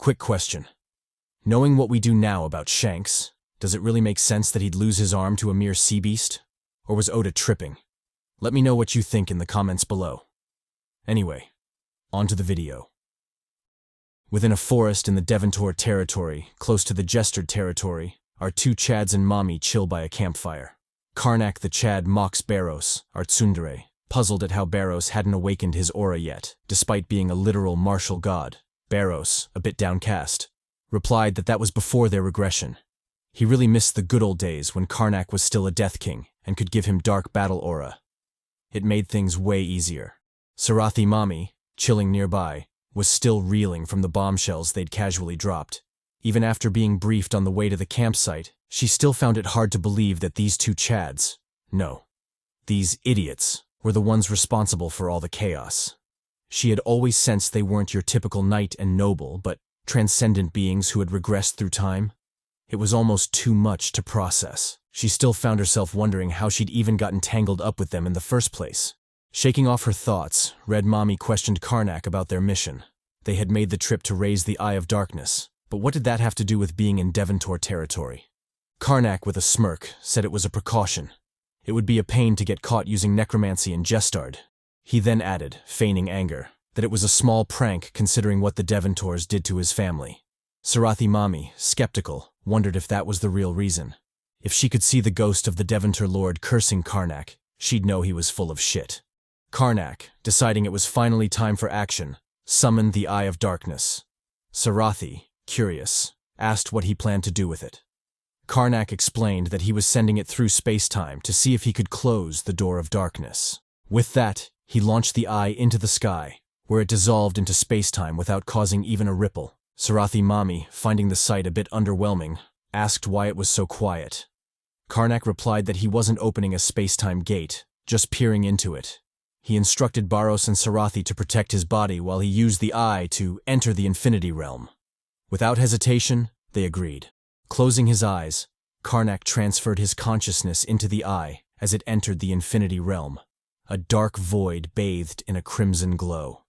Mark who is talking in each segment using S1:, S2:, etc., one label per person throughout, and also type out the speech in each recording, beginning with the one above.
S1: Quick question. Knowing what we do now about Shanks, does it really make sense that he'd lose his arm to a mere sea beast? Or was Oda tripping? Let me know what you think in the comments below. Anyway, on to the video. Within a forest in the Deventor territory, close to the Gestured territory, our two Chads and Mommy chill by a campfire. Karnak the Chad mocks Baros, our tsundere, puzzled at how Baros hadn't awakened his aura yet, despite being a literal martial god. Baros, a bit downcast, replied that was before their regression. He really missed the good old days when Karnak was still a Death King and could give him dark battle aura. It made things way easier. Sarathi Mommy, chilling nearby, was still reeling from the bombshells they'd casually dropped. Even after being briefed on the way to the campsite, she still found it hard to believe that these two Chads, no, these idiots, were the ones responsible for all the chaos. She had always sensed they weren't your typical knight and noble, but transcendent beings who had regressed through time. It was almost too much to process. She still found herself wondering how she'd even gotten tangled up with them in the first place. Shaking off her thoughts, Red Mommy questioned Karnak about their mission. They had made the trip to raise the Eye of Darkness, but what did that have to do with being in Deventor territory? Karnak, with a smirk, said it was a precaution. It would be a pain to get caught using necromancy and Jestard. He then added, feigning anger, that it was a small prank considering what the Deventors did to his family. Sarathi Mommy, skeptical, wondered if that was the real reason. If she could see the ghost of the Deventor Lord cursing Karnak, she'd know he was full of shit. Karnak, deciding it was finally time for action, summoned the Eye of Darkness. Sarathi, curious, asked what he planned to do with it. Karnak explained that he was sending it through space-time to see if he could close the Door of Darkness. With that, he launched the eye into the sky, where it dissolved into space-time without causing even a ripple. Sarathi Mommy, finding the sight a bit underwhelming, asked why it was so quiet. Karnak replied that he wasn't opening a space-time gate, just peering into it. He instructed Baros and Sarathi to protect his body while he used the eye to enter the Infinity Realm. Without hesitation, they agreed. Closing his eyes, Karnak transferred his consciousness into the eye as it entered the Infinity Realm. A dark void bathed in a crimson glow.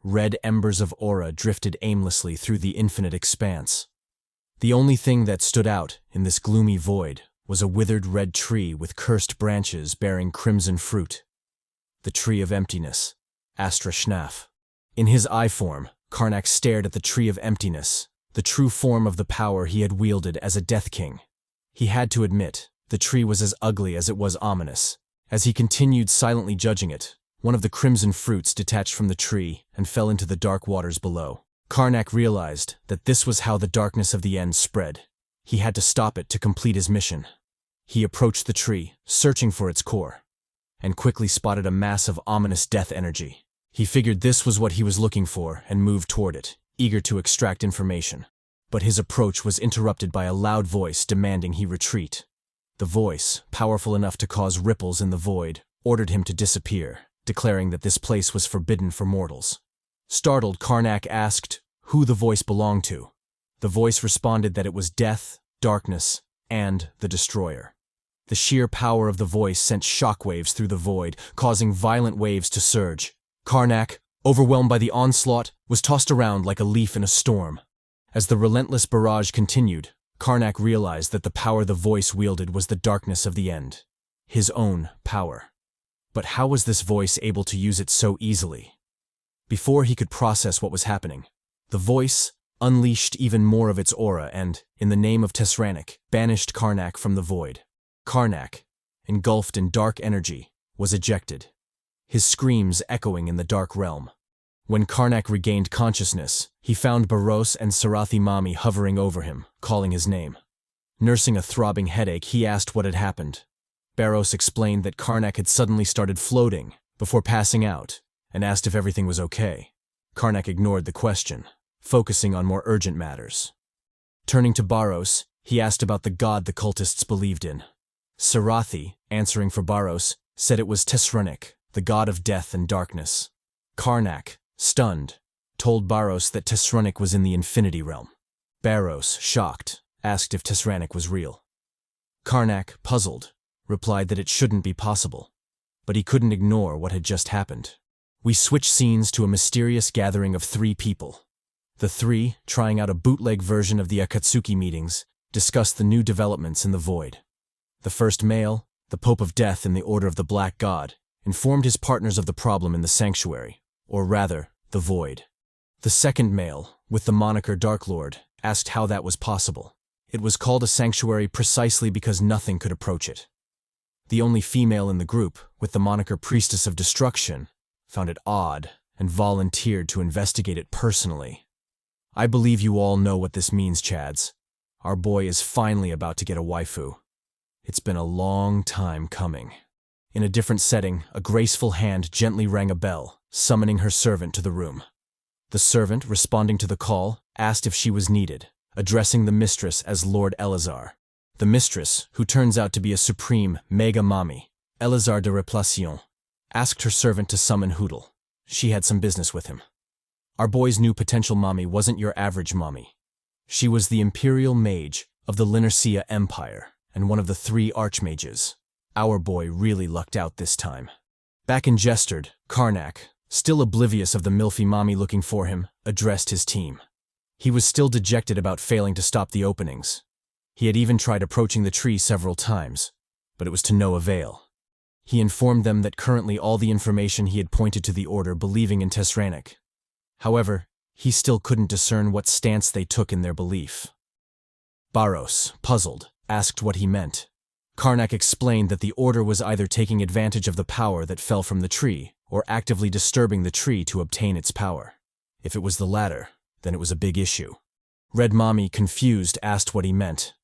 S1: Red embers of aura drifted aimlessly through the infinite expanse. The only thing that stood out in this gloomy void was a withered red tree with cursed branches bearing crimson fruit. The Tree of Emptiness, Astra Schnaf. In his eye form, Karnak stared at the Tree of Emptiness, the true form of the power he had wielded as a Death King. He had to admit, the tree was as ugly as it was ominous. As he continued silently judging it, one of the crimson fruits detached from the tree and fell into the dark waters below. Karnak realized that this was how the darkness of the end spread. He had to stop it to complete his mission. He approached the tree, searching for its core, and quickly spotted a mass of ominous death energy. He figured this was what he was looking for and moved toward it, eager to extract information. But his approach was interrupted by a loud voice demanding he retreat. The voice, powerful enough to cause ripples in the void, ordered him to disappear, declaring that this place was forbidden for mortals. Startled, Karnak asked who the voice belonged to. The voice responded that it was Death, Darkness, and the Destroyer. The sheer power of the voice sent shockwaves through the void, causing violent waves to surge. Karnak, overwhelmed by the onslaught, was tossed around like a leaf in a storm. As the relentless barrage continued, Karnak realized that the power the voice wielded was the darkness of the end. His own power. But how was this voice able to use it so easily? Before he could process what was happening, the voice unleashed even more of its aura and, in the name of Tesranic, banished Karnak from the void. Karnak, engulfed in dark energy, was ejected, his screams echoing in the dark realm. When Karnak regained consciousness, he found Baros and Sarathi Mommy hovering over him, calling his name. Nursing a throbbing headache, he asked what had happened. Baros explained that Karnak had suddenly started floating before passing out and asked if everything was okay. Karnak ignored the question, focusing on more urgent matters. Turning to Baros, he asked about the god the cultists believed in. Sarathi, answering for Baros, said it was Tesranic, the god of death and darkness. Karnak, stunned, told Baros that Tesranic was in the Infinity Realm. Baros, shocked, asked if Tesranic was real. Karnak, puzzled, replied that it shouldn't be possible, but he couldn't ignore what had just happened. We switch scenes to a mysterious gathering of 3 people. The three, trying out a bootleg version of the Akatsuki meetings, discussed the new developments in the void. The first male, the Pope of Death in the Order of the Black God, informed his partners of the problem in the sanctuary, or rather, the void. The second male, with the moniker Dark Lord, asked how that was possible. It was called a sanctuary precisely because nothing could approach it. The only female in the group, with the moniker Priestess of Destruction, found it odd and volunteered to investigate it personally. I believe you all know what this means, Chads. Our boy is finally about to get a waifu. It's been a long time coming. In a different setting, a graceful hand gently rang a bell, summoning her servant to the room. The servant, responding to the call, asked if she was needed, addressing the mistress as Lord Elazar. The mistress, who turns out to be a supreme mega mommy, Elazar de Replation, asked her servant to summon Hoodle. She had some business with him. Our boy's new potential mommy wasn't your average mommy. She was the imperial mage of the Linercia Empire and one of the 3 archmages. Our boy really lucked out this time. Back in Jestard, Karnak, still oblivious of the milfy mommy looking for him, addressed his team. He was still dejected about failing to stop the openings. He had even tried approaching the tree several times, but it was to no avail. He informed them that currently all the information he had pointed to the Order believing in Tesranic. However, he still couldn't discern what stance they took in their belief. Baros, puzzled, asked what he meant. Karnak explained that the Order was either taking advantage of the power that fell from the tree or actively disturbing the tree to obtain its power. If it was the latter, then it was a big issue. Red Mommy, confused, asked what he meant.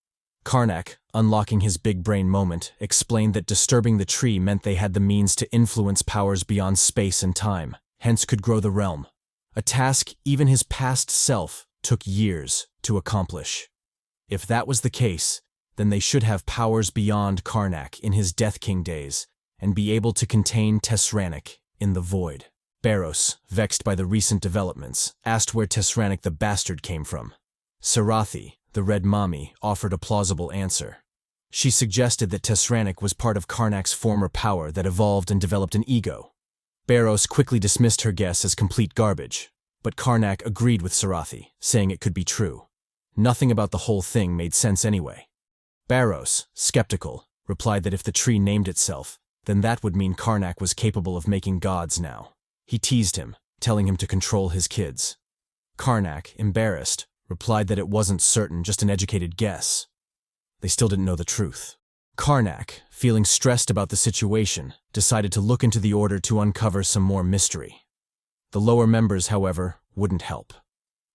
S1: Karnak, unlocking his big brain moment, explained that disturbing the tree meant they had the means to influence powers beyond space and time, hence could grow the realm. A task even his past self took years to accomplish. If that was the case, then they should have powers beyond Karnak in his Death King days and be able to contain Tesranic in the void. Baros, vexed by the recent developments, asked where Tesranic the bastard came from. Sarathi, the Red Mommy, offered a plausible answer. She suggested that Tesranic was part of Karnak's former power that evolved and developed an ego. Baros quickly dismissed her guess as complete garbage, but Karnak agreed with Sarathi, saying it could be true. Nothing about the whole thing made sense anyway. Baros, skeptical, replied that if the tree named itself, then that would mean Karnak was capable of making gods now. He teased him, telling him to control his kids. Karnak, embarrassed, replied that it wasn't certain, just an educated guess. They still didn't know the truth. Karnak, feeling stressed about the situation, decided to look into the Order to uncover some more mystery. The lower members, however, wouldn't help.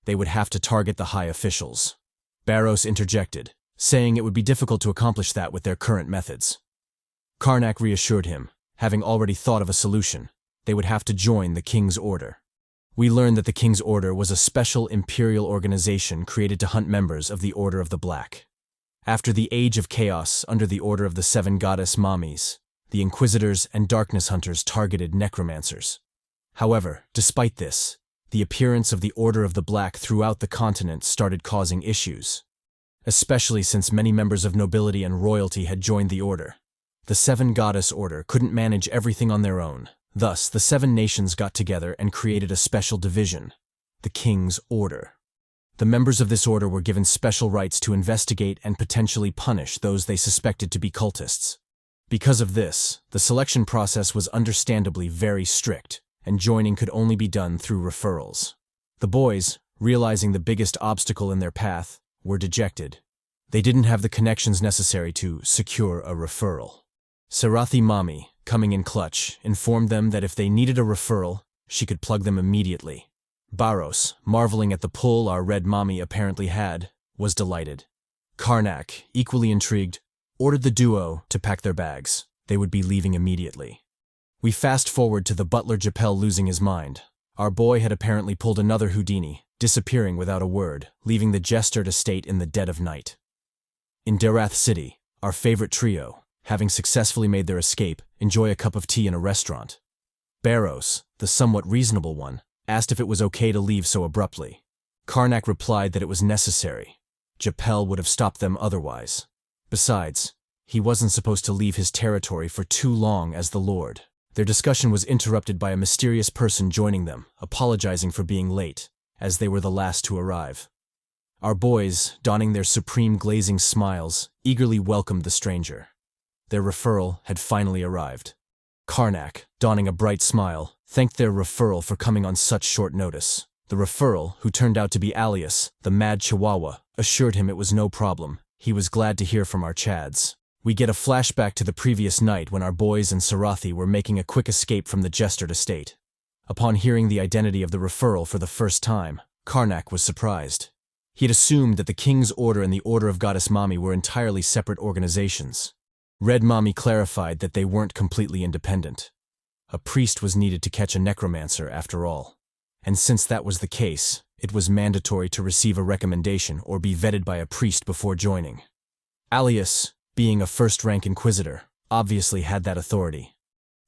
S1: They would have to target the high officials. Baros interjected, saying it would be difficult to accomplish that with their current methods. Karnak reassured him, having already thought of a solution. They would have to join the King's Order. We learned that the King's Order was a special imperial organization created to hunt members of the Order of the Black. After the Age of Chaos under the Order of the 7 Goddess Mommies, the Inquisitors and Darkness Hunters targeted Necromancers. However, despite this, the appearance of the Order of the Black throughout the continent started causing issues, especially since many members of nobility and royalty had joined the Order. The 7 Goddess Order couldn't manage everything on their own. Thus, the 7 nations got together and created a special division, the King's Order. The members of this order were given special rights to investigate and potentially punish those they suspected to be cultists. Because of this, the selection process was understandably very strict, and joining could only be done through referrals. The boys, realizing the biggest obstacle in their path, were dejected. They didn't have the connections necessary to secure a referral. Sarathi Mommy, coming in clutch, informed them that if they needed a referral, she could plug them immediately. Baros, marveling at the pull our Red Mommy apparently had, was delighted. Karnak, equally intrigued, ordered the duo to pack their bags. They would be leaving immediately. We fast forward to the butler Japel losing his mind. Our boy had apparently pulled another Houdini, disappearing without a word, leaving the Jestard estate in the dead of night. In Derath City, our favorite trio, having successfully made their escape, enjoy a cup of tea in a restaurant. Baros, the somewhat reasonable one, asked if it was okay to leave so abruptly. Karnak replied that it was necessary. Japel would have stopped them otherwise. Besides, he wasn't supposed to leave his territory for too long as the Lord. Their discussion was interrupted by a mysterious person joining them, apologizing for being late, as they were the last to arrive. Our boys, donning their supreme glazing smiles, eagerly welcomed the stranger. Their referral had finally arrived. Karnak, donning a bright smile, thanked their referral for coming on such short notice. The referral, who turned out to be Alias, the mad chihuahua, assured him it was no problem. He was glad to hear from our chads. We get a flashback to the previous night when our boys and Sarathi were making a quick escape from the Jestard estate. Upon hearing the identity of the referral for the first time, Karnak was surprised. He had assumed that the King's Order and the Order of Goddess Mami were entirely separate organizations. Red Mami clarified that they weren't completely independent. A priest was needed to catch a necromancer, after all. And since that was the case, it was mandatory to receive a recommendation or be vetted by a priest before joining. Alias, being a first-rank inquisitor, obviously had that authority.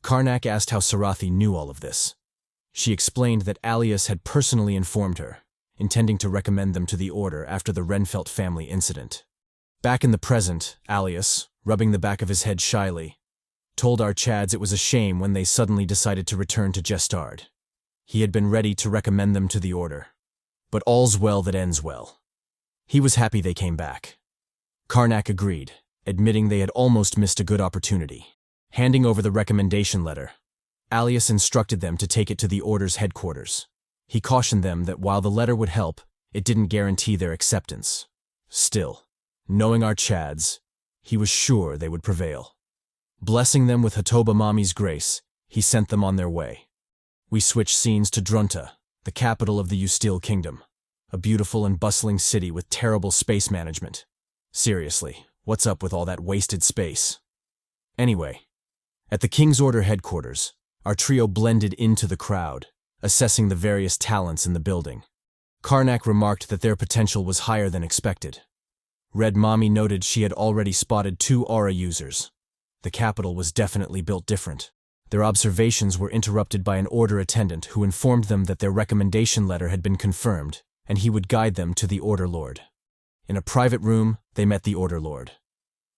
S1: Karnak asked how Sarathi knew all of this. She explained that Alias had personally informed her, intending to recommend them to the Order after the Renfelt family incident. Back in the present, Alias, rubbing the back of his head shyly, told our chads it was a shame when they suddenly decided to return to Jestard. He had been ready to recommend them to the Order. But all's well that ends well. He was happy they came back. Karnak agreed, admitting they had almost missed a good opportunity. Handing over the recommendation letter, Alias instructed them to take it to the Order's headquarters. He cautioned them that while the letter would help, it didn't guarantee their acceptance. Still, knowing our chads, he was sure they would prevail. Blessing them with Hatoba Mami's grace, he sent them on their way. We switched scenes to Drunta, the capital of the Usteel Kingdom, a beautiful and bustling city with terrible space management. Seriously, what's up with all that wasted space? Anyway, at the King's Order headquarters, our trio blended into the crowd, assessing the various talents in the building. Karnak remarked that their potential was higher than expected. Red Mami noted she had already spotted 2 aura users. The capital was definitely built different. Their observations were interrupted by an Order attendant who informed them that their recommendation letter had been confirmed, and he would guide them to the Order Lord. In a private room, they met the Order Lord.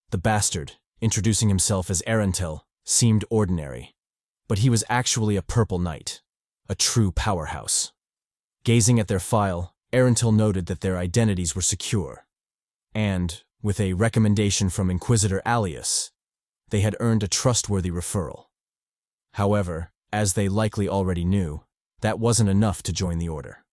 S1: The bastard, introducing himself as Arentel, seemed ordinary. But he was actually a purple knight, a true powerhouse. Gazing at their file, Arentel noted that their identities were secure. And, with a recommendation from Inquisitor Alias, they had earned a trustworthy referral. However, as they likely already knew, that wasn't enough to join the Order.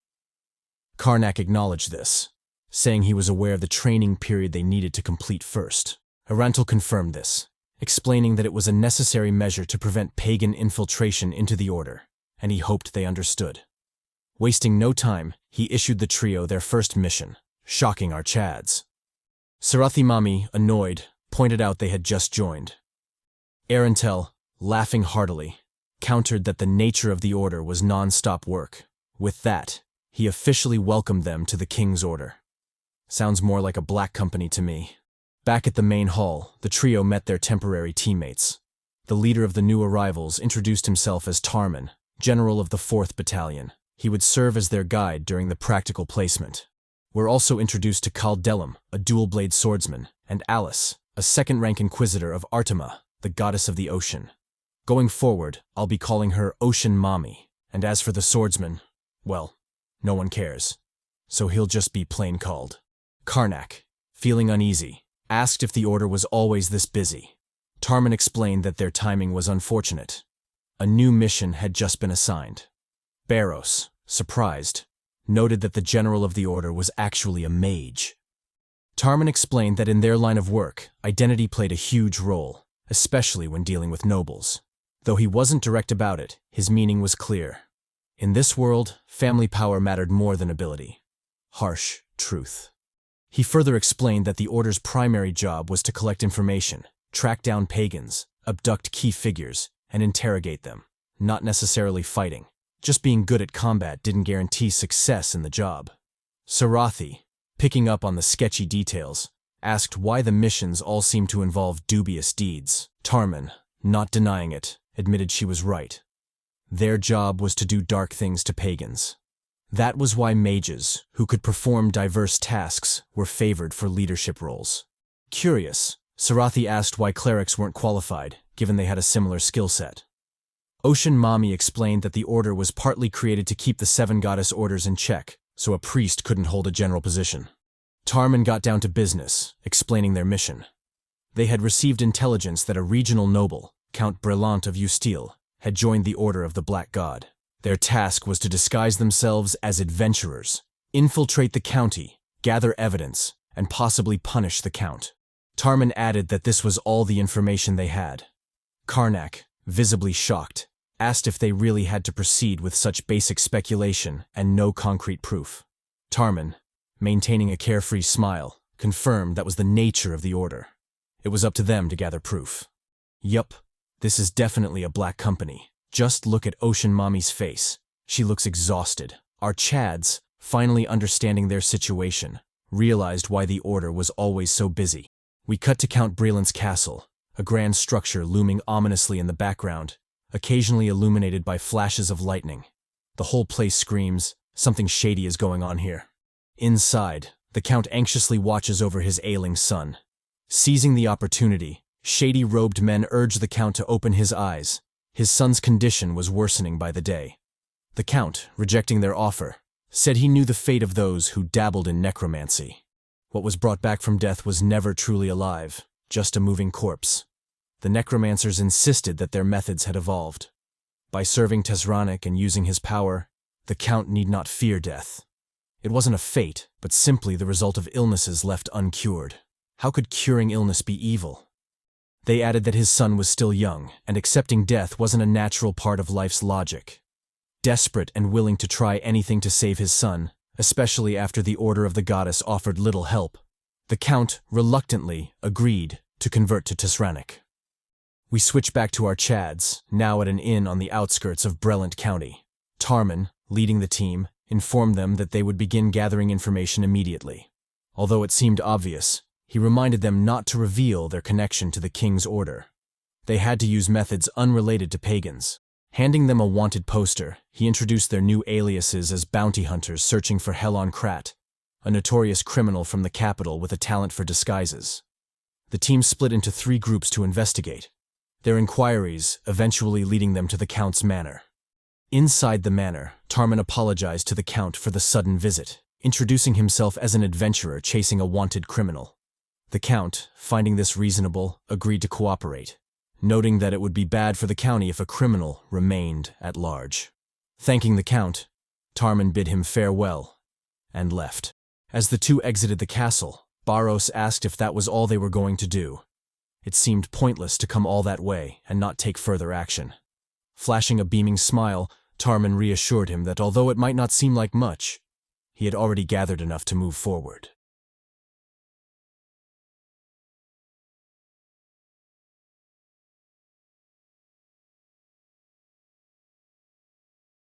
S1: Karnak acknowledged this, saying he was aware of the training period they needed to complete first. Arentel confirmed this, explaining that it was a necessary measure to prevent pagan infiltration into the Order, and he hoped they understood. Wasting no time, he issued the trio their first mission, shocking our chads. Sarathi Mami, annoyed, pointed out they had just joined. Arentel, laughing heartily, countered that the nature of the Order was non-stop work. With that, he officially welcomed them to the King's Order. Sounds more like a black company to me. Back at the main hall, the trio met their temporary teammates. The leader of the new arrivals introduced himself as Tarman, general of the 4th Battalion. He would serve as their guide during the practical placement. We're also introduced to Kaldelum, a dual-blade swordsman, and Alice, a second-rank inquisitor of Artema, the goddess of the ocean. Going forward, I'll be calling her Ocean Mami, and as for the swordsman, well, no one cares. So he'll just be plain called. Karnak, feeling uneasy, asked if the Order was always this busy. Tarman explained that their timing was unfortunate. A new mission had just been assigned. Baros, surprised, noted that the general of the Order was actually a mage. Tarman explained that in their line of work, identity played a huge role, especially when dealing with nobles. Though he wasn't direct about it, his meaning was clear. In this world, family power mattered more than ability. Harsh truth. He further explained that the Order's primary job was to collect information, track down pagans, abduct key figures, and interrogate them, not necessarily fighting. Just being good at combat didn't guarantee success in the job. Sarathi, picking up on the sketchy details, asked why the missions all seemed to involve dubious deeds. Tarman, not denying it, admitted she was right. Their job was to do dark things to pagans. That was why mages, who could perform diverse tasks, were favored for leadership roles. Curious, Sarathi asked why clerics weren't qualified, given they had a similar skill set. Ocean Mami explained that the Order was partly created to keep the 7 goddess orders in check, so a priest couldn't hold a general position. Tarman got down to business, explaining their mission. They had received intelligence that a regional noble, Count Brelant of Ustille, had joined the Order of the Black God. Their task was to disguise themselves as adventurers, infiltrate the county, gather evidence, and possibly punish the Count. Tarman added that this was all the information they had. Karnak, visibly shocked, asked if they really had to proceed with such basic speculation and no concrete proof. Tarman, maintaining a carefree smile, confirmed that was the nature of the order. It was up to them to gather proof. Yup, this is definitely a black company. Just look at Ocean Mommy's face. She looks exhausted. Our Chads, finally understanding their situation, realized why the order was always so busy. We cut to Count Brelant's castle, a grand structure looming ominously in the background, occasionally illuminated by flashes of lightning. The whole place screams, something shady is going on here. Inside, the Count anxiously watches over his ailing son. Seizing the opportunity, shady-robed men urge the Count to open his eyes. His son's condition was worsening by the day. The Count, rejecting their offer, said he knew the fate of those who dabbled in necromancy. What was brought back from death was never truly alive, just a moving corpse. The necromancers insisted that their methods had evolved. By serving Tesranic and using his power, the Count need not fear death. It wasn't a fate, but simply the result of illnesses left uncured. How could curing illness be evil? They added that his son was still young, and accepting death wasn't a natural part of life's logic. Desperate and willing to try anything to save his son, especially after the Order of the Goddess offered little help, the Count reluctantly agreed to convert to Tesranic. We switch back to our Chads, now at an inn on the outskirts of Brelant County. Tarman, leading the team, informed them that they would begin gathering information immediately. Although it seemed obvious, he reminded them not to reveal their connection to the king's order. They had to use methods unrelated to pagans. Handing them a wanted poster, he introduced their new aliases as bounty hunters searching for Helon Krat, a notorious criminal from the capital with a talent for disguises. The team split into 3 groups to investigate, their inquiries eventually leading them to the Count's manor. Inside the manor, Tarman apologized to the Count for the sudden visit, introducing himself as an adventurer chasing a wanted criminal. The Count, finding this reasonable, agreed to cooperate, noting that it would be bad for the county if a criminal remained at large. Thanking the Count, Tarman bid him farewell and left. As the two exited the castle, Baros asked if that was all they were going to do. It seemed pointless to come all that way and not take further action. Flashing a beaming smile, Tarman reassured him that although it might not seem like much, he had already gathered enough to move forward.